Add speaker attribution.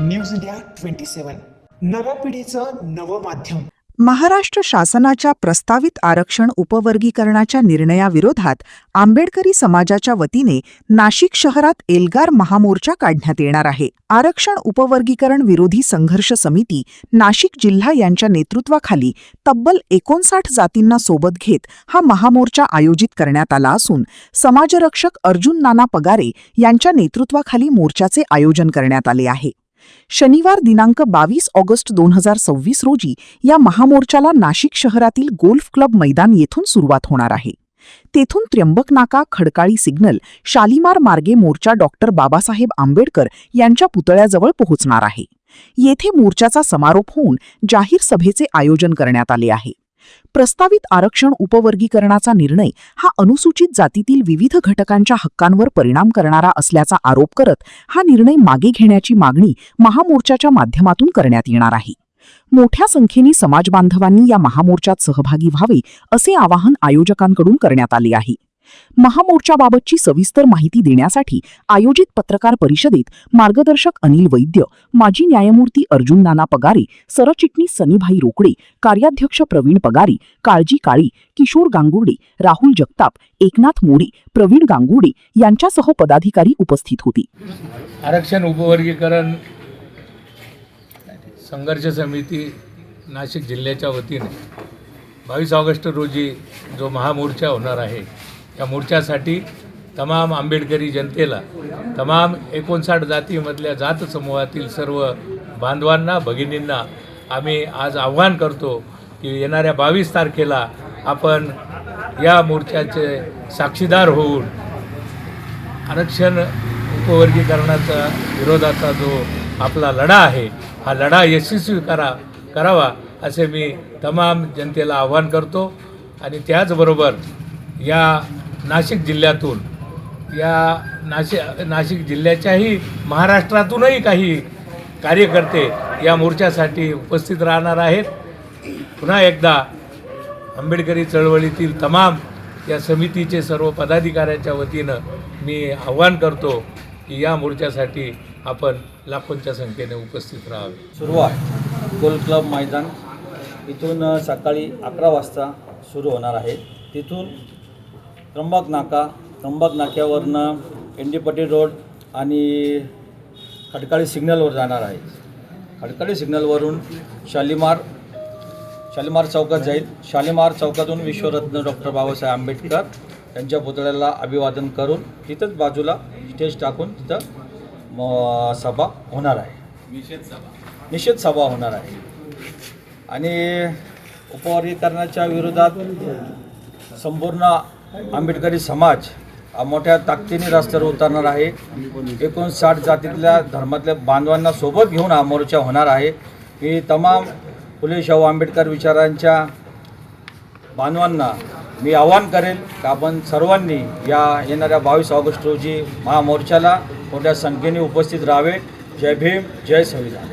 Speaker 1: News India 27 नव्या पिढीचं नवं माध्यम।
Speaker 2: महाराष्ट्र शासनाच्या प्रस्तावित आरक्षण उपवर्गीकरणाच्या निर्णयाविरोधात आंबेडकरी समाजाच्या वतीने नाशिक शहरात एल्गार महामोर्चा काढण्यात येणार आहे। आरक्षण उपवर्गीकरण विरोधी संघर्ष समिती नाशिक जिल्हा यांच्या नेतृत्वाखाली तब्बल 59 जातींना सोबत घेत हा महामोर्चा आयोजित करण्यात आला असून समाजरक्षक अर्जुन नाना पगारे यांच्या नेतृत्वाखाली मोर्चाचे आयोजन करण्यात आले आहे। शनिवार दिनांक 22 ऑगस्ट 2026 रोजी या महामोर्चाला नाशिक शहरातील गोल्फ क्लब मैदान येथून सुरुवात होणार आहे। तेथून त्र्यंबक नाका, खडकाळी सिग्नल, शालिमार मार्गे मोर्चा डॉक्टर बाबासाहेब आंबेडकर यांच्या पुतळ्याजवळ पोहोचणार आहे। येथे मोर्चाचा समारोप होऊन जाहीर सभेचे आयोजन करण्यात आले आहे। प्रस्तावित आरक्षण उपवर्गीकरणाचा निर्णय हा अनुसूचित जातीतील विविध घटकांच्या हक्कांवर परिणाम करणारा असल्याचा आरोप करत हा निर्णय मागे घेण्याची मागणी महामोर्चाच्या माध्यमातून करण्यात येणार आहे। मोठ्या संख्येने समाजबांधवांनी या महामोर्चात सहभागी व्हावे असे आवाहन आयोजकांकडून करण्यात आले आहे। महामोर्चाबाबतची सविस्तर माहिती देण्यासाठी आयोजित पत्रकार परिषदेत मार्गदर्शक अनिल वैद्य, माजी न्यायमूर्ती अर्जुन नाना पगारे, सरचिटणीस सनीभाई रोकडे, कार्याध्यक्ष प्रवीण पगारे, काळजी काळे, किशोर गांगुर्डे, राहुल जगताप, एकनाथ मोरे, प्रवीण गांगुर्डे यांच्यासह पदाधिकारी उपस्थित होते।
Speaker 3: आरक्षण उपवर्गीकरण संघर्ष समिती नाशिक जिल्ह्याच्या वतीने 22 ऑगस्ट रोजी जो महामोर्चा होणार आहे, या मोर्चासाठी तमाम आंबेडकरी जनतेला, तमाम 59 जातीमधल्या जात समूहातील सर्व बांधवांना, भगिनींना आम्ही आज आव्हान करतो की येणाऱ्या 22 तारखेला आपण या मोर्चाचे साक्षीदार होऊन आरक्षण उपवर्गीकरणाचा विरोधाचा जो आपला लढा आहे, हा लढा यशस्वी करावा असे मी तमाम जनतेला आव्हान करतो। आणि त्याचबरोबर या नाशिक जिल्ह्यातून, नाशिक जिल्ह्याच्याही महाराष्ट्रातूनही काही कार्यकर्ते या मोर्चासाठी उपस्थित राहणार आहेत। पुन्हा एकदा आंबेडकरी चळवळीतील तमाम या समितीचे सर्व पदाधिकाऱ्यांच्या वतीनं मी आव्हान करतो की या मोर्चासाठी आपण लाखोंच्या संख्येने उपस्थित राहावे।
Speaker 4: सुरुवात गोल्फ क्लब मैदान इथून सकाळी 11 वाजता सुरू होणार आहे। तिथून त्र्यंबक नाक्यावरनं एनडी रोड आणि खडकाळी सिग्नलवर जाणार आहे। खडकाळी सिग्नलवरून शालिमार चौकात जाईल। शालिमार चौकातून विश्वरत्न डॉक्टर बाबासाहेब आंबेडकर यांच्या पुतळ्याला अभिवादन करून तिथंच बाजूला स्टेज टाकून तिथं सभा होणार आहे, निषेध सभा होणार आहे। आणि उपवर्गीकरणाच्या विरोधात संपूर्ण आंबेडकरी समाज मोठ्या ताकदीने रस्त्यावर उतरणार आहे। 59 जातीतल्या धर्मातल्या बांधवांना सोबत घेऊन हा मोर्चा होणार आहे। मी तमाम फुले शाहू आंबेडकर विचारांच्या बांधवांना मी आवाहन करेन की आपण सर्वांनी या येणाऱ्या 22 ऑगस्ट रोजी महामोर्चाला मोठ्या संख्येने उपस्थित राहावे। जय भीम, जय संविधान।